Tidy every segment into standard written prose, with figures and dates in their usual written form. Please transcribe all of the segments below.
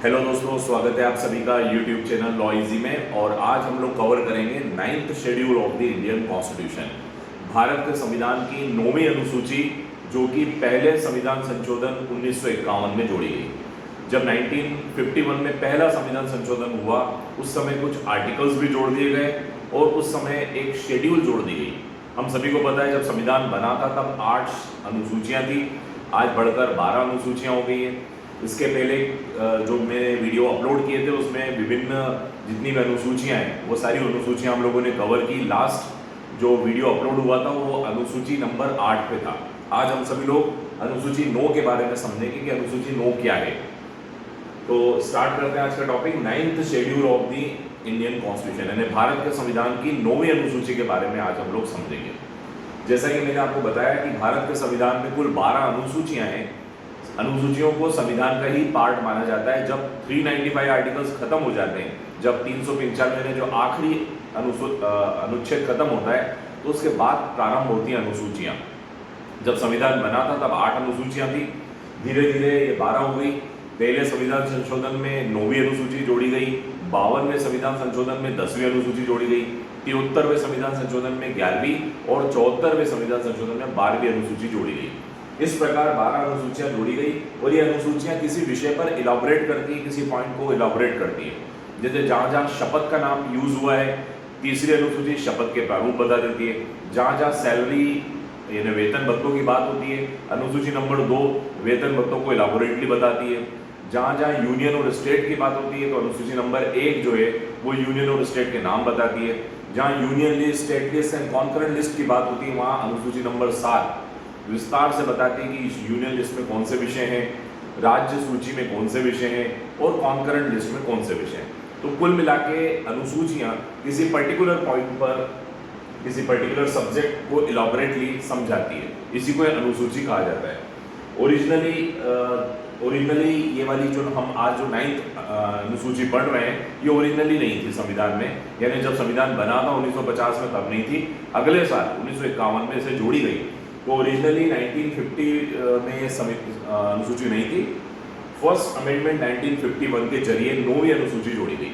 Hello दोस्तों, स्वागत है आप सभी का यूट्यूब चैनल लॉ इजी में। और आज हम लोग कवर करेंगे 9th schedule of the Indian constitution, Bharat के संविधान की 9वीं अनुसूची, जो कि पहले संविधान संशोधन 1951 में जोड़ी गई। जब 1951 में पहला संविधान संशोधन हुआ उस समय कुछ आर्टिकल्स भी जोड़ दिए गए और उस समय एक शेड्यूल जोड़ दी गई। हम सभी को पता है जब संविधान बना था तब 8 अनुसूचियाँ थी, आज बढ़कर 12 अनुसूचियाँ हो गई हैं। इसके पहले जो मैंने वीडियो अपलोड किए थे उसमें विभिन्न जितनी भी अनुसूचियाँ हैं वो सारी अनुसूचियाँ हम लोगों ने कवर की। लास्ट जो वीडियो अपलोड हुआ था वो अनुसूची नंबर 8 पे था। आज हम सभी लोग अनुसूची 9 के बारे में समझेंगे कि अनुसूची 9 क्या है। तो स्टार्ट करते हैं आज का topic, 9th schedule of the Indian constitution, यानी भारत के संविधान की 9वीं अनुसूची के बारे में आज हम लोग समझेंगे। जैसा कि मैंने आपको बताया कि भारत के संविधान में कुल 12 अनुसूचियाँ हैं। अनुसूचियों को संविधान का ही पार्ट माना जाता है। जब 395 आर्टिकल्स खत्म हो जाते हैं, जब 395 में जो आखिरी अनुच्छेद खत्म होता है तो उसके बाद प्रारंभ होती हैं अनुसूचियाँ। जब संविधान बना था तब 8 अनुसूचियाँ थी, धीरे धीरे ये 12 हो गई। पहले संविधान संशोधन में 9वीं अनुसूची जोड़ी गई, 52वें संविधान संशोधन में 10वीं अनुसूची जोड़ी गई, 73वें संविधान संशोधन में 11वीं और 74वें संविधान संशोधन में 12वीं अनुसूची जोड़ी गई। इस प्रकार 12 अनुसूचियां जोड़ी गई और ये अनुसूचियां किसी विषय पर इलाबोरेट करती है, किसी पॉइंट को इलाबोरेट करती है। जैसे जहाँ जहाँ शपथ का नाम यूज हुआ है, तीसरी अनुसूची शपथ के प्रारूप बता देती है। जहाँ जहाँ सैलरी यानी वेतन भत्तों की बात होती है, अनुसूची नंबर 2 वेतन भत्तों को इलाबोरेटली बताती है। जहाँ जहाँ यूनियन और स्टेट की बात होती है तो अनुसूची नंबर 1 जो है वो यूनियन और स्टेट के नाम बताती है। जहाँ union list, state list and concurrent list की बात होती है वहाँ अनुसूची नंबर 7 विस्तार से बताती है कि इस यूनियन लिस्ट में कौन से विषय हैं, राज्य सूची में कौन से विषय हैं और कॉन्करेंट लिस्ट में कौन से विषय हैं। तो कुल मिला के अनुसूचियाँ किसी पर्टिकुलर पॉइंट पर किसी पर्टिकुलर सब्जेक्ट को इलाबोरेटली समझाती है, इसी को अनुसूची कहा जाता है। ओरिजिनली ये वाली जो हम आज जो 9th अनुसूची पढ़ रहे हैं ये ओरिजिनली नहीं थी संविधान में, यानी जब संविधान बना था 1950 में तब नहीं थी, अगले साल 1951 में इसे जोड़ी गई। तो ओरिजिनली 1950 में अनुसूची नहीं थी। फर्स्ट अमेंडमेंट 1951 के जरिए 9वीं अनुसूची जोड़ी गई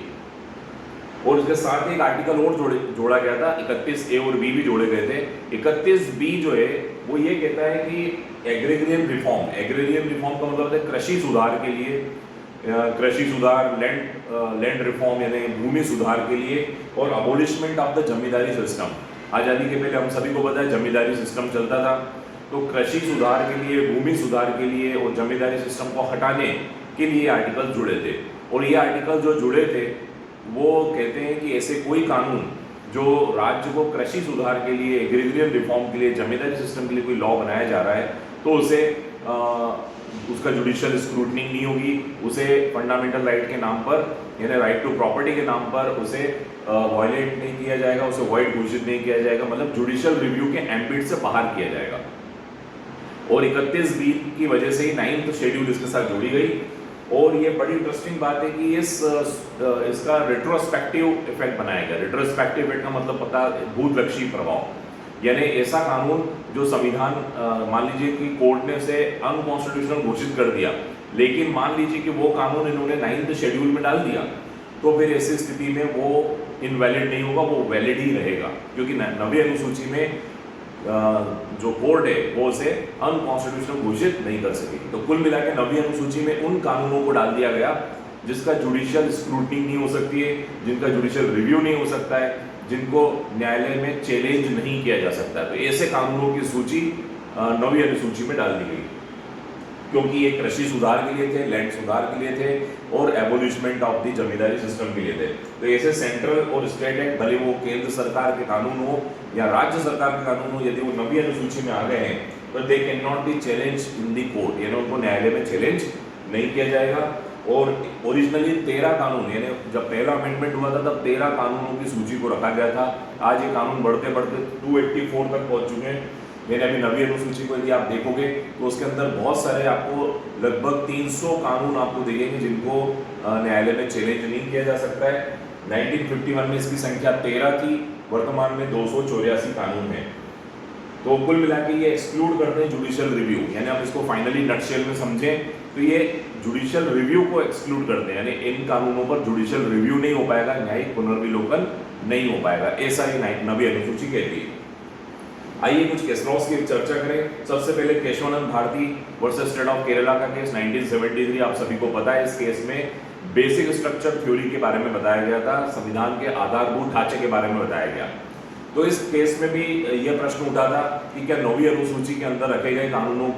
और इसके साथ एक आर्टिकल और जोड़ा गया था, 31A और B भी जोड़े गए थे। 31B जो है वो ये कहता है कि एग्रेरियन रिफॉर्म का मतलब है कृषि सुधार के लिए, कृषि सुधार, लैंड रिफॉर्म यानी भूमि सुधार के लिए, और अबोलिशमेंट ऑफ द जमींदारी सिस्टम। आज़ादी के पहले हम सभी को पता है जमींदारी सिस्टम चलता था, तो कृषि सुधार के लिए, भूमि सुधार के लिए और जमींदारी सिस्टम को हटाने के लिए आर्टिकल जुड़े थे। और ये आर्टिकल जो जुड़े थे वो कहते हैं कि ऐसे कोई कानून जो राज्य को कृषि सुधार के लिए, एग्रीरियन रिफॉर्म के लिए, जमींदारी सिस्टम के लिए कोई लॉ बनाया जा रहा है तो उसे उसका जुडिशियल स्क्रूटनी नहीं होगी, उसे फंडामेंटल राइट के नाम पर यानी राइट टू प्रॉपर्टी के नाम पर उसे वायलेट नहीं किया जाएगा, उसे वॉइड घोषित नहीं किया जाएगा, मतलब जुडिशियल रिव्यू के एम्बिट से बाहर किया जाएगा। और 31B की वजह से ही 9th शेड्यूल इसके साथ जोड़ी गई। और ये बड़ी इंटरेस्टिंग बात है कि इसका रेट्रोस्पेक्टिव इफेक्ट बनाया गया। रेट्रोस्पेक्टिव इफेक्ट का मतलब पता भूतलक्षी प्रभाव, यानी ऐसा कानून जो संविधान मान लीजिए कि कोर्ट ने उसे अनकॉन्स्टिट्यूशनल घोषित कर दिया, लेकिन मान लीजिए कि वो कानून इन्होंने 9th शेड्यूल में डाल दिया, तो फिर ऐसी स्थिति में वो इनवैलिड नहीं होगा, वो वैलिड ही रहेगा, क्योंकि 9वीं अनुसूची में जो कोर्ट है वो उसे अनकॉन्स्टिट्यूशनल घोषित नहीं कर सकेगी। तो कुल मिला के 9वीं अनुसूची में उन कानूनों को डाल दिया गया जिसका जुडिशियल स्क्रूटनी नहीं हो सकती है, जिनका जुडिशियल रिव्यू नहीं हो सकता है, जिनको न्यायालय में चैलेंज नहीं किया जा सकता है। तो ऐसे कानूनों की सूची 9वीं अनुसूची में डाल दी गई, क्योंकि ये कृषि सुधार के लिए थे, लैंड सुधार के लिए थे और एबोलिशमेंट ऑफ द जमींदारी सिस्टम के लिए थे। तो ऐसे सेंट्रल और स्टेट एक्ट, भले वो केंद्र सरकार के कानून हो या राज्य सरकार के कानून हो, यदि वो 9वीं अनुसूची में आ गए हैं तो they can not be challenge in the court, यानी उनको न्यायालय में चैलेंज नहीं किया जाएगा। और ओरिजिनली 13 कानून, यानी जब पहला अमेंडमेंट हुआ था तब 13 कानूनों की सूची को रखा गया था। आज ये कानून बढ़ते बढ़ते 284 तक पहुंच चुके हैं। यानी अभी 9वीं अनुसूची को यदि आप देखोगे तो उसके अंदर बहुत सारे आपको लगभग 300 कानून आपको दिखेंगे जिनको न्यायालय में चैलेंज नहीं किया जा सकता है। 1951 में इसकी संख्या 13 थी, वर्तमान में 284 कानून है। तो कुल मिला के ये एक्सक्लूड करते हैं जुडिशियल रिव्यू, यानी आप इसको फाइनली नटशेल में समझें तो ये जुडिशियल रिव्यू को एक्सक्लूड करते हैं, यानी इन कानूनों पर जुडिशियल रिव्यू नहीं हो पाएगा, न्यायिक पुनर्विलोकन नहीं हो पाएगा, ऐसा ही 9वीं अनुसूची कहती है। आइए कुछ केस लॉस की चर्चा करें। सबसे पहले Keshavananda Bharati versus state of Kerala का केस 1973, आप सभी को पता है। इस केस में बेसिक स्ट्रक्चर थ्योरी के बारे में बताया गया था, संविधान के आधारभूत ढांचे के बारे में बताया गया। तो इस केस में भी यह प्रश्न उठा था कि क्या 9वीं अनुसूची के अंदर रखे गए कानूनों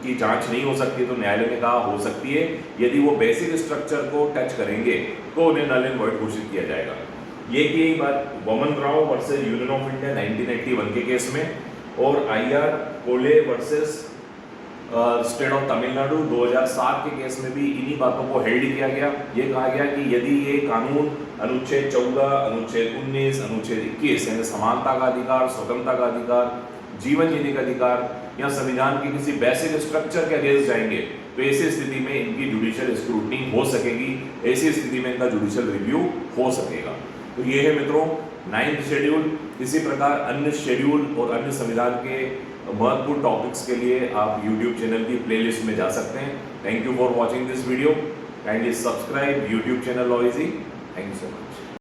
की जांच नहीं हो सकती, तो न्यायालय ने कहा हो सकती है, यदि वो बेसिक स्ट्रक्चर को टच करेंगे तो उन्हें नल एंड वॉइड घोषित किया जाएगा। ये की यही बात वमन Rao versus union of India 1981 के केस में, और IR कोले वर्सेस स्टेट ऑफ तमिलनाडु 2007 के केस में भी इन्हीं बातों को हेल्ड किया गया। ये कहा गया कि यदि ये कानून अनुच्छेद 14, अनुच्छेद 19, अनुच्छेद 21 यानी समानता का अधिकार, स्वतंत्रता का अधिकार, जीवन जीने का अधिकार या संविधान के किसी बेसिक स्ट्रक्चर के अगेंस्ट जाएंगे, तो ऐसी स्थिति में इनकी जुडिशियल स्क्रूटनी हो सकेगी, ऐसी स्थिति में इनका जुडिशियल रिव्यू हो सकेगा। तो ये है मित्रों 9th शेड्यूल। इसी प्रकार अन्य शेड्यूल और अन्य संविधान के महत्वपूर्ण टॉपिक्स के लिए आप YouTube चैनल की प्लेलिस्ट में जा सकते हैं। Thank you for watching this video. Kindly subscribe YouTube channel law easy. Thank you so much.